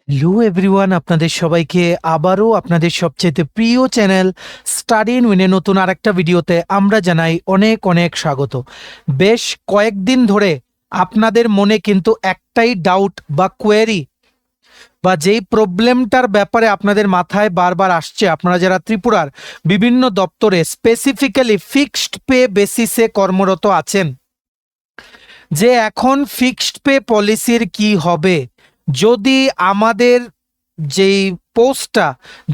Hello everyone, আপনাদের সবাইকে আবারও আপনাদের সবচেয়ে প্রিয় চ্যানেল স্টাডি ইন উইনের নতুন আরেকটা ভিডিওতে আমরা জানাই অনেক অনেক স্বাগত। বেশ কয়েকদিন ধরে আপনাদের মনে কিন্তু একটাই ডাউট বা কোয়েরি বা যেই প্রবলেমটার ব্যাপারে আপনাদের মাথায় বারবার আসছে, আপনারা যারা ত্রিপুরার বিভিন্ন দপ্তরে স্পেসিফিক্যালি ফিক্সড পে বেসিসে কর্মরত আছেন, যে এখন ফিক্সড পে পলিসির কি হবে যদি আমাদের যেই পোস্টটা,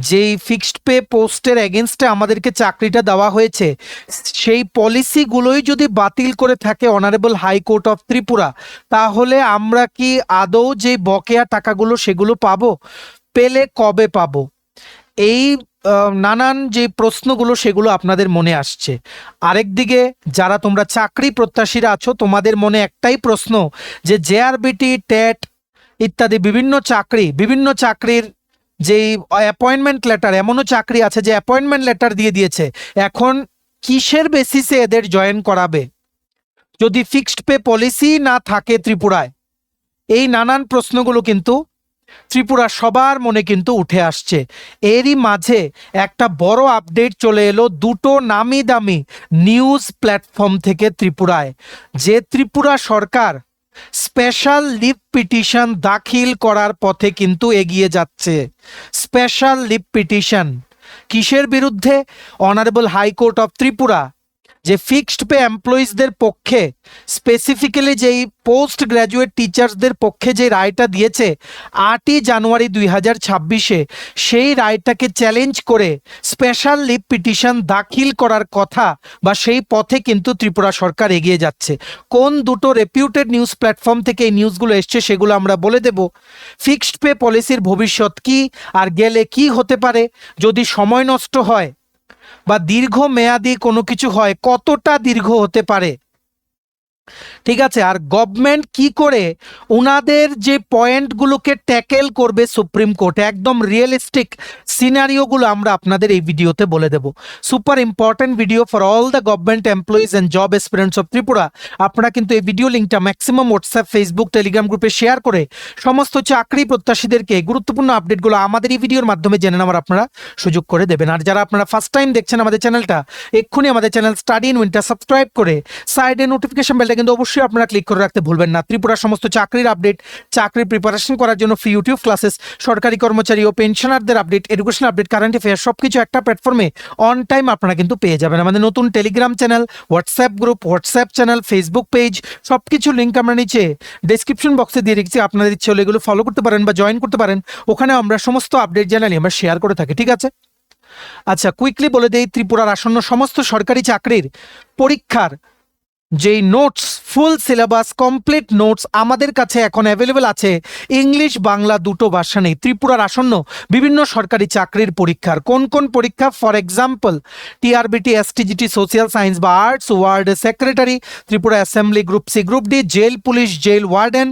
যেই ফিক্সড পে পোস্টের এগেনস্টে আমাদেরকে চাকরিটা দেওয়া হয়েছে, সেই পলিসিগুলোই যদি বাতিল করে থাকে অনারেবল হাইকোর্ট অফ ত্রিপুরা, তাহলে আমরা কি আদৌ যে বকেয়া টাকাগুলো সেগুলো পাবো? পেলে কবে পাবো? এই নানান যে প্রশ্নগুলো সেগুলো আপনাদের মনে আসছে। আরেকদিকে যারা তোমরা চাকরি প্রত্যাশীরা আছো, তোমাদের মনে একটাই প্রশ্ন যে জেআরবিটি, টেট ইত্যাদি বিভিন্ন চাকরির যেই অ্যাপয়েন্টমেন্ট লেটার, এমনও চাকরি আছে যে অ্যাপয়েন্টমেন্ট লেটার দিয়ে দিয়েছে, এখন কিসের বেসিসে এদের জয়েন করাবে যদি ফিক্সড পে পলিসি না থাকে ত্রিপুরায়? এই নানান প্রশ্নগুলো কিন্তু ত্রিপুরা সবার মনে কিন্তু উঠে আসছে। এরই মাঝে একটা বড় আপডেট চলে এলো দুটো নামি দামি নিউজ প্ল্যাটফর্ম থেকে ত্রিপুরায়, যে ত্রিপুরা সরকার স্পেশাল লিভ পিটিশন দাখিল করার পথে কিন্তু এগিয়ে যাচ্ছে। স্পেশাল লিভ পিটিশন কিসের বিরুদ্ধে? অনারেবল হাইকোর্ট অফ ত্রিপুরা যে ফিক্সড পে এমপ্লয়িজদের পক্ষে, স্পেসিফিক্যালি যেই পোস্ট গ্র্যাজুয়েট টিচার্সদের পক্ষে যে রায়টা দিয়েছে 8ই জানুয়ারি 2026-এ, সেই রায়টাকে চ্যালেঞ্জ করে স্পেশাল লিভ পিটিশন দাখিল করার কথা বা সেই পথে কিন্তু ত্রিপুরা সরকার এগিয়ে যাচ্ছে। কোন দুটো রেপিউটেড নিউজ প্ল্যাটফর্ম থেকে এই নিউজগুলো এসছে সেগুলো আমরা বলে দেব। ফিক্সড পে পলিসির ভবিষ্যৎ কি, আর গেলে কি হতে পারে, যদি সময় নষ্ট হয় বা দীর্ঘমেয়াদী কোনো কিছু হয় কতটা দীর্ঘ হতে পারে, ঠিক আছে, আর গভর্নমেন্ট কি করে ওনাদের যে পয়েন্টগুলোকে ট্যাকেল করবে সুপ্রিম কোর্টে, একদম রিয়েলিস্টিক সিনারিওগুলো আমরা আপনাদের এই ভিডিওতে বলে দেব। Super important video for all the government employees and job aspirants of Tripura. আপনারা কিন্তু এই ভিডিও লিঙ্কটা ম্যাক্সিমাম হোয়াটসঅ্যাপ, ফেসবুক, টেলিগ্রাম গ্রুপে শেয়ার করে সমস্ত চাকরি প্রত্যাশীদেরকে গুরুত্বপূর্ণ আপডেটগুলো আমাদের এই ভিডিওর মাধ্যমে জেনে নেওয়ার আপনারা সুযোগ করে দেবেন। আর যারা আপনারা ফার্স্ট টাইম দেখছেন আমাদের চ্যানেলটা, এক্ষুনি আমাদের চ্যানেল স্টাডি ইন উইনটা সাবস্ক্রাইব করে সাইডে নোটিফিকেশন বেলটা কিন্তু অবশ্যই আপনারা ক্লিক করে রাখতে ভুলবেন না। ত্রিপুরার সমস্ত চাকরির আপডেট, চাকরির প্রিপারেশন করার জন্য ফ্রি ইউটিউব ক্লাসেস, সরকারি কর্মচারী ও পেনশনারদের update, education update, current affair সবকিছু একটা প্ল্যাটফর্মে অন টাইম আপনারা কিন্তু পেয়ে যাবেন। আমাদের নতুন Telegram channel, WhatsApp group, WhatsApp channel, Facebook page, সবকিছু লিঙ্ক আমরা নিচে ডেসক্রিপশন বক্সে দিয়ে রেখেছি। আপনাদের ইচ্ছে হলে এগুলো ফলো করতে পারেন বা জয়েন করতে পারেন। ওখানে আমরা সমস্ত আপডেট জানালি আমরা শেয়ার করে থাকি, ঠিক আছে? আচ্ছা, কুইকলি বলে দেই, ত্রিপুরার আসন্ন সমস্ত সরকারি চাকরির পরীক্ষার যেই notes, full syllabus complete notes আমাদের কাছে এখন অ্যাভেলেবেল আছে ইংলিশ বাংলা দুটো ভার্সনেই। ত্রিপুরার আসন্ন বিভিন্ন সরকারি চাকরির পরীক্ষার কোন কোন পরীক্ষা, for example TRBT, STGT, social science বা arts, ward secretary, Tripura assembly group C group D, jail police, jail warden,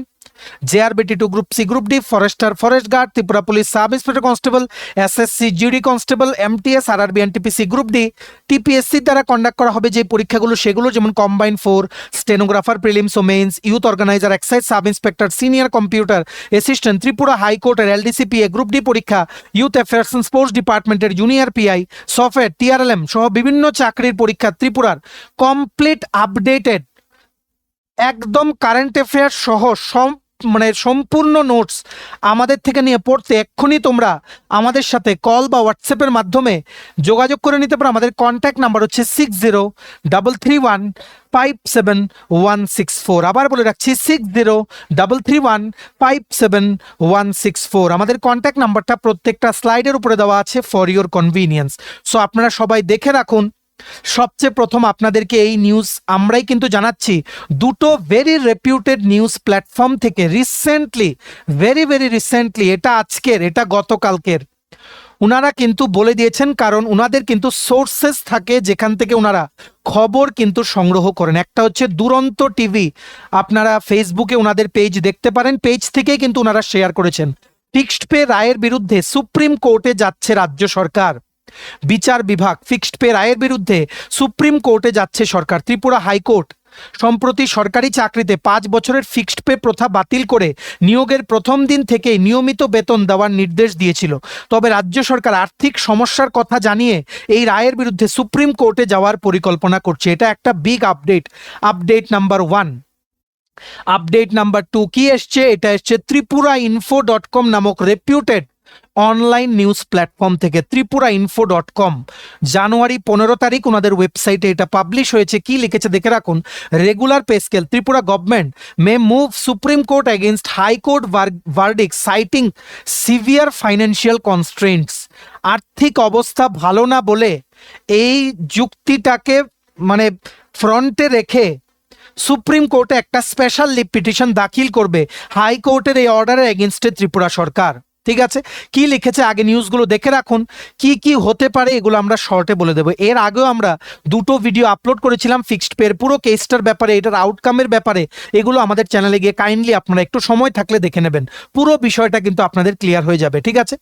JRBT two group C group D, forester, forest guard, Tripura police sub inspector constable, SSC GD constable, MTS, RRB, NTPC group D, TPSC দ্বারা conduct করা হবে যে পরীক্ষাগুলো সেগুলো যেমন combine 4, stenographer, prelims ও mains, youth organiser, excise sub inspector, senior computer assistant, Tripura হাইকোর্টের এলডিসিপিএ group D পরীক্ষা, ইউথ অ্যাফেয়ার্স অ্যান্ড স্পোর্টস ডিপার্টমেন্টের জুনিয়র পিআই, সফটওয়্যার, টিআরএলএম সহ বিভিন্ন চাকরির পরীক্ষা ত্রিপুরার কমপ্লিট আপডেটেড, একদম কারেন্ট অ্যাফেয়ার্স সহ সম্পূর্ণ নোটস আমাদের থেকে নিয়ে পড়তে এক্ষুনি তোমরা আমাদের সাথে কল বা হোয়াটসঅ্যাপের মাধ্যমে যোগাযোগ করে নিতে পারো। আমাদের কন্ট্যাক্ট নাম্বার হচ্ছে 6033157164। আবার বলে রাখছি 6033157164। আমাদের কন্ট্যাক্ট নাম্বারটা প্রত্যেকটা স্লাইডের উপরে দেওয়া আছে ফর ইউর কনভিনিয়েন্স। সো আপনারা সবাই দেখে রাখুন। সবচেয়ে প্রথম আপনাদেরকে এই নিউজ আমরাই কিন্তু জানাচ্ছি দুটো ভেরি রেপিউটেড নিউজ প্ল্যাটফর্ম থেকে রিসেন্টলি, ভেরি রিসেন্টলি, এটা আজকের, এটা গতকালকের, ওনারা কিন্তু বলে দিয়েছেন, কারণ ওনাদের কিন্তু সোর্সেস থাকে যেখান থেকে ওনারা খবর কিন্তু সংগ্রহ করেন। একটা হচ্ছে দুরন্ত টিভি, আপনারা ফেসবুকে ওনাদের পেজ দেখতে পারেন, পেজ থেকেই কিন্তু ওনারা শেয়ার করেছেন। ফিক্সড পে রায়ের বিরুদ্ধে সুপ্রিম কোর্টে যাচ্ছে রাজ্য সরকার, বিচার বিভাগ ফিক্সড পে রায়ের বিরুদ্ধে সুপ্রিম কোর্টে যাচ্ছে সরকার। ত্রিপুরা হাইকোর্ট সম্প্রতি সরকারি চাকরিতে 5 বছরের ফিক্সড পে প্রথা বাতিল করে নিয়োগের প্রথম দিন থেকেই নিয়মিত বেতন দেওয়ার নির্দেশ দিয়েছিল। তবে রাজ্য সরকার আর্থিক সমস্যার কথা জানিয়ে এই রায়ের বিরুদ্ধে সুপ্রিম কোর্টে যাওয়ার পরিকল্পনা করছে। এটা একটা big update number 1। Update number 2 কি এসছে? এটা এসছে ত্রিপুরাইনফো.com নামক রেপিউটেড অনলাইন নিউজ প্ল্যাটফর্ম থেকে। ত্রিপুরাইনফো.com জানুয়ারি 15 তারিখ ওনাদের ওয়েবসাইটে এটা পাবলিশ হয়েছে। কি লিখেছে দেখে রাখুন। Regular pay scale, Tripura government may move supreme court against high court verdict citing severe financial constraints. আর্থিক অবস্থা ভালো না বলে এই যুক্তিটাকে মানে ফ্রন্টে রেখে সুপ্রিম কোর্টে একটা স্পেশাল লিভ পিটিশন দাখিল করবে হাইকোর্টের এই অর্ডারের এগেনস্টে ত্রিপুরা সরকার। ঠিক আছে, কি লিখেছে আগে নিউজগুলো দেখে রাখুন। কি কি হতে পারে এগুলো আমরা শর্টে বলে দেবো। এর আগেও আমরা 2টো ভিডিও আপলোড করেছিলাম ফিক্সড পের পুরো কেসটার ব্যাপারে, এটার আউটকামের ব্যাপারে। এগুলো আমাদের চ্যানেলে গিয়ে কাইন্ডলি আপনারা একটু সময় থাকলে দেখে নেবেন, পুরো বিষয়টা কিন্তু আপনাদের ক্লিয়ার হয়ে যাবে। ঠিক আছে,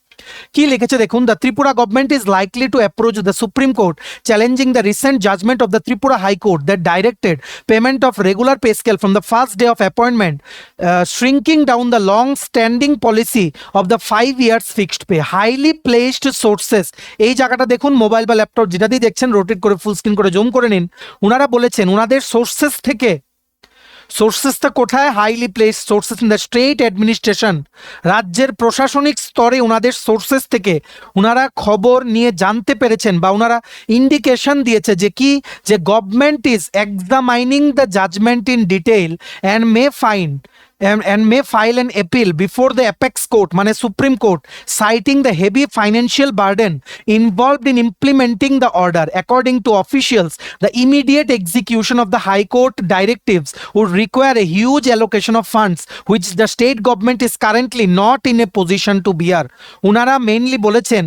কি লিখেছে দেখুন। The Tripura government is likely to approach the supreme court challenging the recent judgment of the Tripura high court that directed payment of regular pay scale from the first day of appointment, shrinking down the long standing policy of the 5 years fixed pay. Highly placed sources, এই জায়গাটা দেখুন, mobile বা laptop যেটা দিয়ে দেখছেন rotate করে full screen করে zoom করে নিন। ওনারা বলেছেন ওনাদের সোর্সেস থেকে, সোর্সেসটা কোথায়? Highly place sources in the state administration, রাজ্যের প্রশাসনিক স্তরে ওনাদের সোর্সেস থেকে ওনারা খবর নিয়ে জানতে পেরেছেন বা ওনারা ইন্ডিকেশন দিয়েছে যে কি, যে government is examining the judgment in detail and may file an appeal before the apex court মানে supreme court, citing the heavy financial burden involved in implementing the order. According to officials, the immediate execution of the high court directives would require a huge allocation of funds which the state government is currently not in a position to bear. ওনারা mainly বলেছেন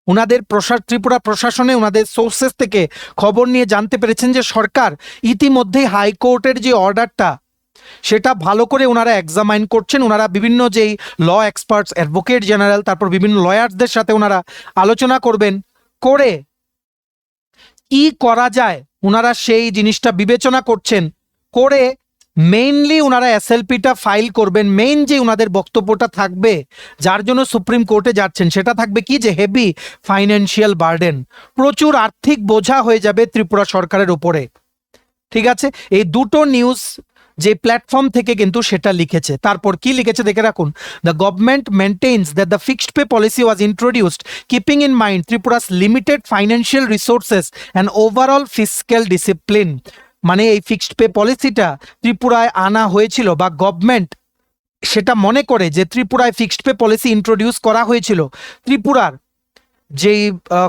ওনাদের ত্রিপুরা প্রশাসনে ওনাদের sources থেকে খবর নিয়ে জানতে পেরেছেন যে সরকার ইতিমধ্যেই হাইকোর্টের যে অর্ডারটা সেটা ভালো করে ওনারা এক্সামাইন করছেন। ওনারা বিভিন্ন যেই ল এক্সপার্টস, অ্যাডভোকেট জেনারেল, তারপর বিভিন্ন লয়ারদের সাথে ওনারা আলোচনা করবেন, করে কি করা যায় ওনারা সেই জিনিসটা বিবেচনা করছেন, করে মেইনলি ওনারা এসএলপিটা ফাইল করবেন। মেইন যে ওনাদের বক্তব্যটা থাকবে যার জন্য সুপ্রিম কোর্টে যাচ্ছেন সেটা থাকবে কি, যে হেভি ফাইন্যান্সিয়াল বার্ডেন, প্রচুর আর্থিক বোঝা হয়ে যাবে ত্রিপুরা সরকারের উপরে। ঠিক আছে, এই 2টো নিউজ যে প্ল্যাটফর্ম থেকে কিন্তু সেটা লিখেছে। তারপর কি লিখেছে দেখে রাখুন। The government maintains that the fixed pay policy was introduced keeping in mind Tripura's limited financial resources and overall fiscal discipline. মানে এই ফিক্সড পে পলিসিটা ত্রিপুরায় আনা হয়েছিল বা গভর্নমেন্ট সেটা মনে করে যে ত্রিপুরায় ফিক্সড পে পলিসি ইন্ট্রোডিউস করা হয়েছিল ত্রিপুরার যেই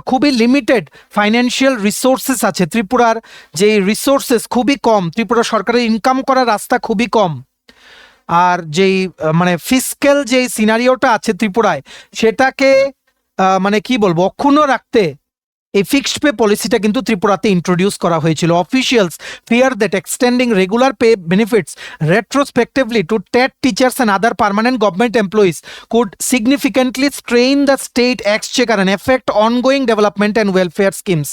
খুবই লিমিটেড ফাইন্যান্সিয়াল রিসোর্সেস আছে, ত্রিপুরার যেই রিসোর্সেস খুবই কম, ত্রিপুরা সরকারের ইনকাম করার রাস্তা খুবই কম, আর যেই মানে ফিসক্যাল যেই সিনারিওটা আছে ত্রিপুরায় সেটাকে মানে কি বলবো অক্ষুণ্ণ রাখতে এই ফিক্সড পে পলিসিটা কিন্তু ত্রিপুরাতে ইন্ট্রোডিউস করা হয়েছিল। Officials fear that extending regular pay benefits retrospectively to TET teachers and other permanent government employees could significantly strain the state exchequer and affect ongoing development and welfare schemes.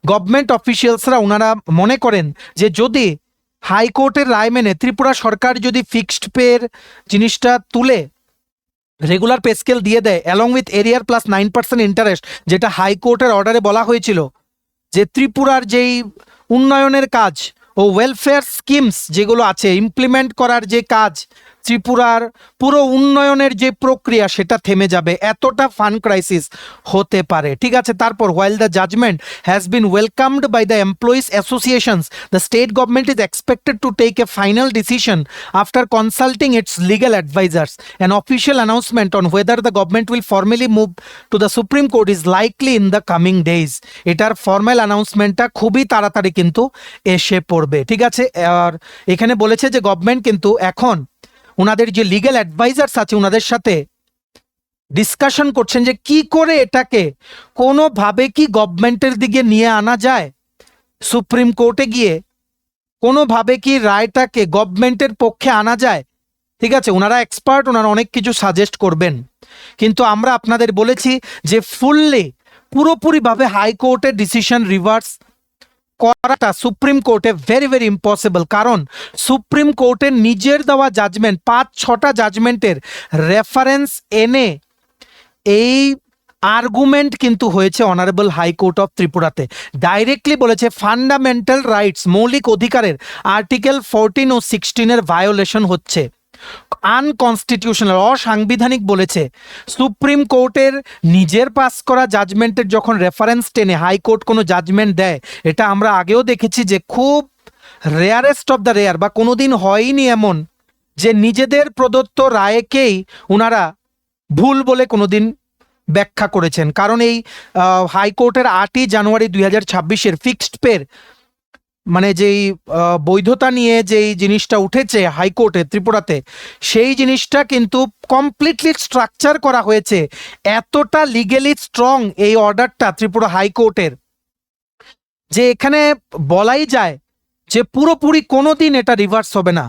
Government অফিসিয়ালসরা ওনারা মনে করেন যে যদি হাইকোর্টের রায় মেনে ত্রিপুরা সরকার যদি ফিক্সড পের জিনিসটা তুলে রেগুলার পে স্কেল দিয়ে দেয় অ্যালং উইথ এরিয়ার প্লাস 9% ইন্টারেস্ট, যেটা হাইকোর্টের অর্ডারে বলা হয়েছিল যে ত্রিপুরার যেই উন্নয়নের কাজ ও ওয়েলফেয়ার স্কিমস যেগুলো আছে ইমপ্লিমেন্ট করার যে কাজ, ত্রিপুরার পুরো উন্নয়নের যে প্রক্রিয়া সেটা থেমে যাবে, এতটা ফান্ড ক্রাইসিস হতে পারে। ঠিক আছে, তারপর while the judgment has been welcomed by the employees associations, the state government is expected to take a final decision after consulting its legal advisers. An official announcement on whether the government will formally move to the supreme court is likely in the coming days. এটার formal অ্যানাউন্সমেন্টটা খুবই তাড়াতাড়ি কিন্তু এসে পড়বে। ঠিক আছে, আর এখানে বলেছে যে গভর্নমেন্ট কিন্তু এখন ওনাদের যে লিগ্যাল অ্যাডভাইজার্স আছে ওনাদের সাথে ডিসকাশন করছেন যে কি করে এটাকে কোনোভাবে কি গভর্নমেন্টের দিকে নিয়ে আনা যায়, সুপ্রিম কোর্টে গিয়ে কোনোভাবে কি রায়টাকে গভর্নমেন্টের পক্ষে আনা যায়। ঠিক আছে, ওনারা এক্সপার্ট, ওনারা অনেক কিছু সাজেস্ট করবেন, কিন্তু আমরা আপনাদের বলেছি যে পুরোপুরিভাবে হাইকোর্টের ডিসিশন রিভার্স করাটা সুপ্রিম কোর্টে ভেরি ভেরি ইম্পসিবল, কারণ সুপ্রিম কোর্টের নিজের দেওয়া জাজমেন্ট 5-6টা জাজমেন্টের রেফারেন্স এনে এই আর্গুমেন্ট কিন্তু হয়েছে অনারেবল হাইকোর্ট অফ ত্রিপুরাতে। ডাইরেক্টলি বলেছে ফান্ডামেন্টাল রাইটস, মৌলিক অধিকারের আর্টিকেল 14 ও 16-এর ভায়োলেশন হচ্ছে, আনকনস্টিটিউশনাল, অসাংবিধানিক বলেছে। সুপ্রিম কোর্টের নিজের পাস করা জাজমেন্টের যখন রেফারেন্স টেনে হাইকোর্ট কোনো জাজমেন্ট দেয়, এটা আমরা আগেও দেখেছি যে খুব রেয়ারেস্ট অফ দ্য রেয়ার, বা কোনোদিন হয়নি এমন যে নিজেদের প্রদত্ত রায়কেই ওনারা ভুল বলে কোনোদিন ব্যাখ্যা করেছেন। কারণ এই হাইকোর্টের 8ই জানুয়ারি 2026-এর ফিক্সড পের মানে যেই বৈধতা নিয়ে যেই জিনিসটা উঠেছে হাইকোর্টে ত্রিপুরাতে, সেই জিনিসটা কিন্তু কমপ্লিটলি স্ট্রাকচার করা হয়েছে, এতটা লিগেলি স্ট্রং এই অর্ডারটা ত্রিপুরা হাইকোর্টের, যে এখানে বলাই যায় যে পুরোপুরি কোনো দিন এটা রিভার্স হবে না,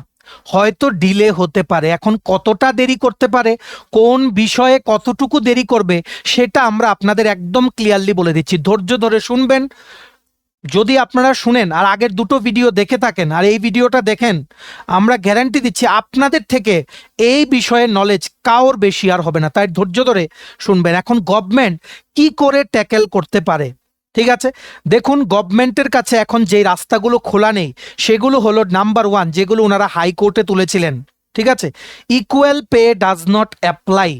হয়তো ডিলে হতে পারে। এখন কতটা দেরি করতে পারে, কোন বিষয়ে কতটুকু দেরি করবে, সেটা আমরা আপনাদের একদম ক্লিয়ারলি বলে দিচ্ছি, ধৈর্য ধরে শুনবেন। যদি আপনারা শুনেন আর আগের দুটো ভিডিও দেখে থাকেন আর এই ভিডিওটা দেখেন, আমরা গ্যারান্টি দিচ্ছি আপনাদের থেকে এই বিষয়ে নলেজ কারোর বেশি আর হবে না, তাই ধৈর্য ধরে শুনবেন। এখন গভর্নমেন্ট কি করে ট্যাকেল করতে পারে, ঠিক আছে? দেখুন, গভর্নমেন্টের কাছে এখন যে রাস্তাগুলো খোলা নেই সেগুলো হলো নাম্বার 1, যেগুলো ওনারা হাইকোর্টে তুলেছিলেন, ঠিক আছে? Equal pay does not apply,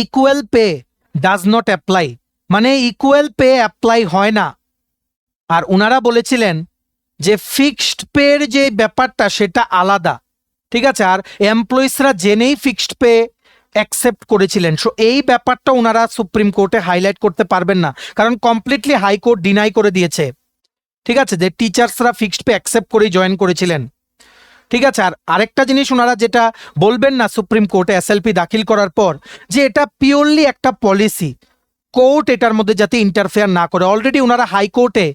equal pay does not apply মানে ইকুয়াল পে অ্যাপ্লাই হয় না। আর ওনারা বলেছিলেন যে ফিক্সড পের যে ব্যাপারটা সেটা আলাদা, ঠিক আছে? আর এমপ্লয়িজরা জেনেই ফিক্সড পে অ্যাকসেপ্ট করেছিলেন। সো এই ব্যাপারটা ওনারা সুপ্রিম কোর্টে হাইলাইট করতে পারবেন না, কারণ কমপ্লিটলি হাইকোর্ট ডিনাই করে দিয়েছে, ঠিক আছে, যে টিচার্সরা ফিক্সড পে অ্যাকসেপ্ট করেই জয়েন করেছিলেন, ঠিক আছে? আর আরেকটা জিনিস ওনারা যেটা বলবেন না সুপ্রিম কোর্টে এসএলপি দাখিল করার পর, যে এটা পিওরলি একটা পলিসি, কোর্ট এটার মধ্যে যাতে ইন্টারফেয়ার না করে। অলরেডি ওনারা হাইকোর্টে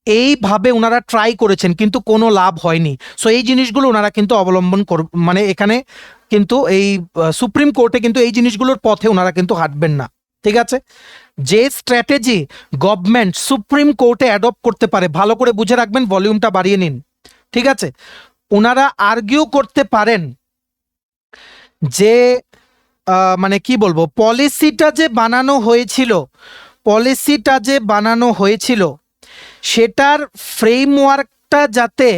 এইভাবে ওনারা ট্রাই করেছেন কিন্তু কোনো লাভ হয়নি। সো এই জিনিসগুলো ওনারা কিন্তু অবলম্বন মানে এখানে কিন্তু এই সুপ্রিম কোর্টে কিন্তু এই জিনিসগুলোর পথে ওনারা কিন্তু হাঁটবেন না, ঠিক আছে? যে স্ট্র্যাটেজি গভর্নমেন্ট সুপ্রিম কোর্টে অ্যাডপ্ট করতে পারে, ভালো করে বুঝে রাখবেন, ভলিউমটা বাড়িয়ে নিন, ঠিক আছে? ওনারা আর্গিউ করতে পারেন যে মানে কি বলবো, পলিসিটা যে বানানো হয়েছিল সেটার ফ্রেমওয়ার্কটা যাতে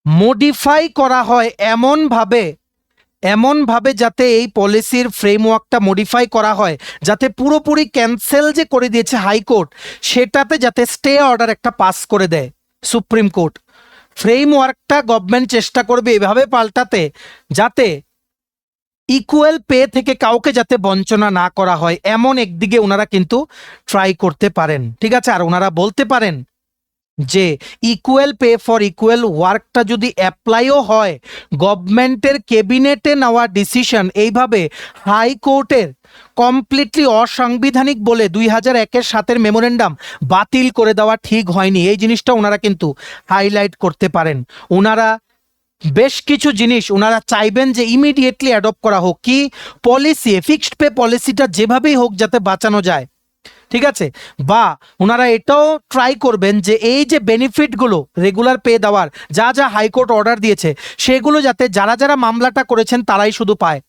মডিফাই করা হয় এমনভাবে যাতে এই পলিসির ফ্রেমওয়ার্কটা মডিফাই করা হয়, যাতে পুরোপুরি ক্যান্সেল যে করে দিয়েছে হাইকোর্ট সেটাতে যাতে স্টে অর্ডার একটা পাস করে দেয় সুপ্রিম কোর্ট। ফ্রেমওয়ার্কটা গভর্নমেন্ট চেষ্টা করবে এভাবে পাল্টাতে যাতে ইকুয়াল পে থেকে কাউকে যাতে বঞ্চনা না করা হয়, এমন একদিকে ওনারা কিন্তু ট্রাই করতে পারেন, ঠিক আছে? আর ওনারা বলতে পারেন যে ইকুয়াল পে ফর ইকুয়াল ওয়ার্কটা যদি অ্যাপ্লাইও হয়, গভর্নমেন্টের ক্যাবিনেটে নেওয়া ডিসিশন এইভাবে হাইকোর্টের কমপ্লিটলি অসাংবিধানিক বলে 2001-এর 7-এর মেমোরেন্ডাম বাতিল করে দেওয়া ঠিক হয়নি, এই জিনিসটা ওনারা কিন্তু হাইলাইট করতে পারেন। ওনারা বেশ কিছু জিনিস ওনারা চাইবেন যে ইমিডিয়েটলি অ্যাডপ্ট করা হোক, কি পলিসি, ফিক্সড পে পলিসিটা যেভাবেই হোক যাতে বাঁচানো যায়, ঠিক আছে? বা ওনারা এটাও ট্রাই করবেন যে এই যে বেনিফিটগুলো রেগুলার পে দেওয়ার যা যা হাইকোর্ট অর্ডার দিয়েছে সেগুলো যাতে যারা যারা মামলাটা করেছেন তারাই শুধু পায়,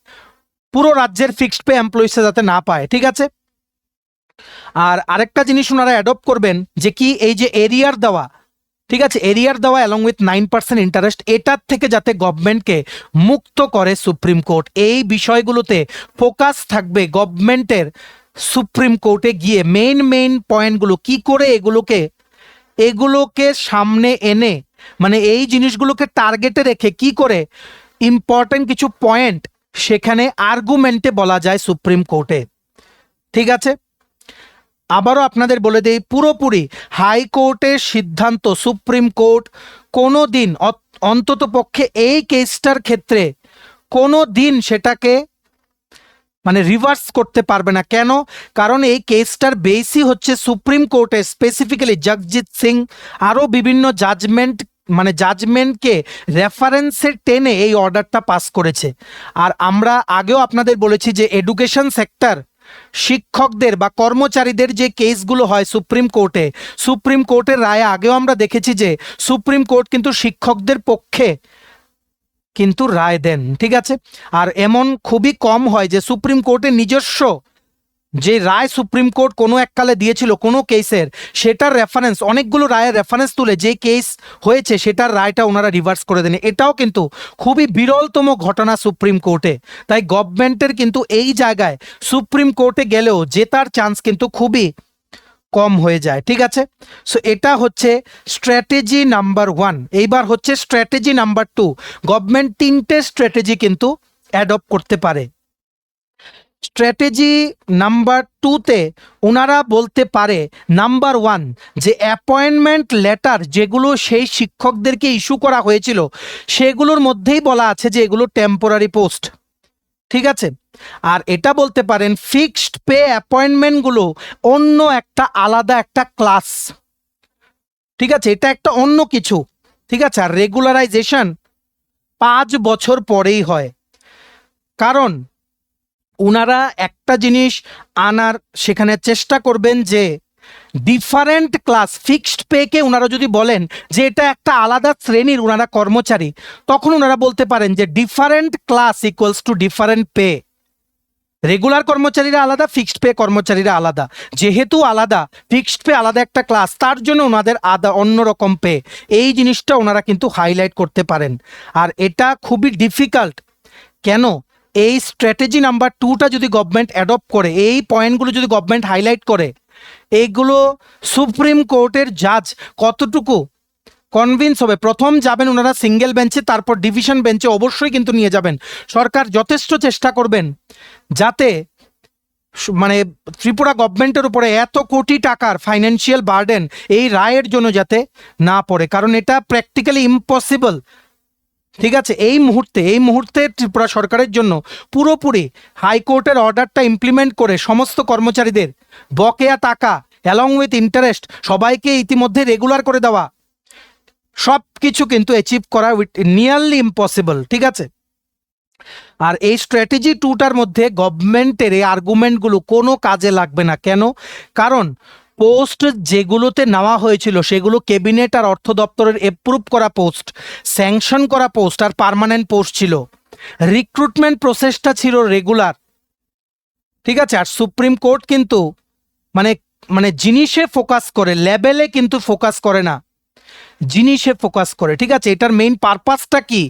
পুরো রাজ্যের ফিক্সড পে এমপ্লয়িজরা যাতে না পায়, ঠিক আছে? আর আরেকটা জিনিস ওনারা অ্যাডপ্ট করবেন যে কি এই যে এরিয়ার দেওয়া, ঠিক আছে, এরিয়ার দেওয়া অ্যালং উইথ 9% ইন্টারেস্ট, এটার থেকে যাতে গভর্নমেন্টকে মুক্ত করে সুপ্রিম কোর্ট। এই বিষয়গুলোতে ফোকাস থাকবে গভর্নমেন্টের সুপ্রিম কোর্টে গিয়ে, মেইন পয়েন্টগুলো কি করে এগুলোকে সামনে এনে, মানে এই জিনিসগুলোকে টার্গেটে রেখে কি করে ইম্পর্টেন্ট কিছু পয়েন্ট সেখানে আর্গুমেন্টে বলা যায় সুপ্রিম কোর্টে, ঠিক আছে? আবারও আপনাদের বলে দেই, পুরোপুরি হাইকোর্টের সিদ্ধান্ত সুপ্রিম কোর্ট কোনো দিন, অন্তত পক্ষে এই কেসটার ক্ষেত্রে কোনো দিন সেটাকে মানে রিভার্স করতে পারবে না। কেন? কারণ এই কেসটার বেসই হচ্ছে সুপ্রিম কোর্টে, স্পেসিফিক্যালি জগজিৎ সিং আরও বিভিন্ন জাজমেন্টকে রেফারেন্সে টেনে এই অর্ডারটা পাস করেছে। আর আমরা আগেও আপনাদের বলেছি যে এডুকেশন সেক্টর শিক্ষকদের বা কর্মচারীদের যে কেসগুলো হয় সুপ্রিম কোর্টে, সুপ্রিম কোর্টের রায়ে আগেও আমরা দেখেছি যে সুপ্রিম কোর্ট কিন্তু শিক্ষকদের পক্ষে কিন্তু রায় দেন, ঠিক আছে। আর এমন খুবই কম হয় যে সুপ্রিম কোর্টের নিজস্ব যে রায় সুপ্রিম কোর্ট কোনো এককালে দিয়েছিল কোনো কেসের, সেটার রেফারেন্স, অনেকগুলো রায়ের রেফারেন্স তুলে যে কেস হয়েছে সেটার রায়টা ওনারা রিভার্স করে দেন। এটাও কিন্তু খুবই বিরলতম ঘটনা সুপ্রিম কোর্টে। তাই গভর্নমেন্টের কিন্তু এই জায়গায় সুপ্রিম কোর্টে গেলেও জেতার চান্স কিন্তু খুবই কম হয়ে যায়, ঠিক আছে। সো এটা হচ্ছে স্ট্র্যাটেজি নাম্বার 1। এইবার হচ্ছে স্ট্র্যাটেজি নাম্বার 2। গভর্নমেন্ট 3টে স্ট্র্যাটেজি কিন্তু অ্যাডপ্ট করতে পারে। স্ট্র্যাটেজি নাম্বার 2তে ওনারা বলতে পারে, নাম্বার 1, যে অ্যাপয়েন্টমেন্ট লেটার যেগুলো সেই শিক্ষকদেরকে ইস্যু করা হয়েছিল সেগুলোর মধ্যেই বলা আছে যে এগুলো টেম্পোরারি পোস্ট, ঠিক আছে। আর এটা বলতে পারেন ফিক্সড পে অ্যাপয়েন্টমেন্টগুলো অন্য একটা আলাদা একটা ক্লাস, ঠিক আছে, এটা একটা অন্য কিছু, ঠিক আছে। আর রেগুলারাইজেশন 5 বছর পরেই হয়, কারণ ওনারা একটা জিনিস আনার সেখানে চেষ্টা করবেন যে ডিফারেন্ট ক্লাস, ফিক্সড পেকে ওনারা যদি বলেন যে এটা একটা আলাদা শ্রেণীর ওনারা কর্মচারী, তখন ওনারা বলতে পারেন যে different class equals to different pay. Regular কর্মচারীরা আলাদা, ফিক্সড পে কর্মচারীরা আলাদা, যেহেতু আলাদা, ফিক্সড পে আলাদা একটা ক্লাস, তার জন্য ওনাদের অন্যরকম পে। এই জিনিসটা ওনারা কিন্তু হাইলাইট করতে পারেন। আর এটা খুবই ডিফিকাল্ট, কেন? এই স্ট্র্যাটেজি নাম্বার 2টা যদি গভর্নমেন্ট অ্যাডপ্ট করে, এই পয়েন্টগুলো যদি গভর্নমেন্ট হাইলাইট করে, এইগুলো সুপ্রিম কোর্টের জাজ কতটুকু কনভিন্স হবে। প্রথম যাবেন ওনারা সিঙ্গেল বেঞ্চে, তারপর ডিভিশন বেঞ্চে অবশ্যই কিন্তু নিয়ে যাবেন। সরকার যথেষ্ট চেষ্টা করবেন যাতে মানে ত্রিপুরা গভর্নমেন্টের উপরে এত কোটি টাকার ফাইন্যান্সিয়াল বার্ডেন এই রায়ের জন্য যাতে না পড়ে, কারণ এটা প্র্যাকটিক্যালি ইম্পসিবল, ঠিক আছে। এই মুহূর্তে ত্রিপুরা সরকারের জন্য পুরোপুরি হাইকোর্টের অর্ডারটা ইমপ্লিমেন্ট করে সমস্ত কর্মচারীদের বকেয়া টাকা অ্যালং উইথ ইন্টারেস্ট সবাইকে ইতিমধ্যে রেগুলার করে দেওয়া, সব কিছু কিন্তু অ্যাচিভ করা নিয়ারলি ইম্পসিবল, ঠিক আছে। আর এই স্ট্র্যাটেজি 2টার মধ্যে গভর্নমেন্টের এই আর্গুমেন্টগুলো কোনো কাজে লাগবে না, কেন? কারণ পোস্ট যেগুলোতে নেওয়া হয়েছিল সেগুলো ক্যাবিনেট আর অর্থ দপ্তরের অ্যাপ্রুভ করা পোস্ট, স্যাংশন করা পোস্ট আর পার্মানেন্ট পোস্ট ছিল। রিক্রুটমেন্ট প্রসেসটা ছিল রেগুলার, ঠিক আছে। আর সুপ্রিম কোর্ট কিন্তু মানে মানে জিনিসে ফোকাস করে, লেভেলে কিন্তু ফোকাস করে না, জিনিসে ফোকাস করে, ঠিক আছে। এটার মেইন পারপাসটা কি?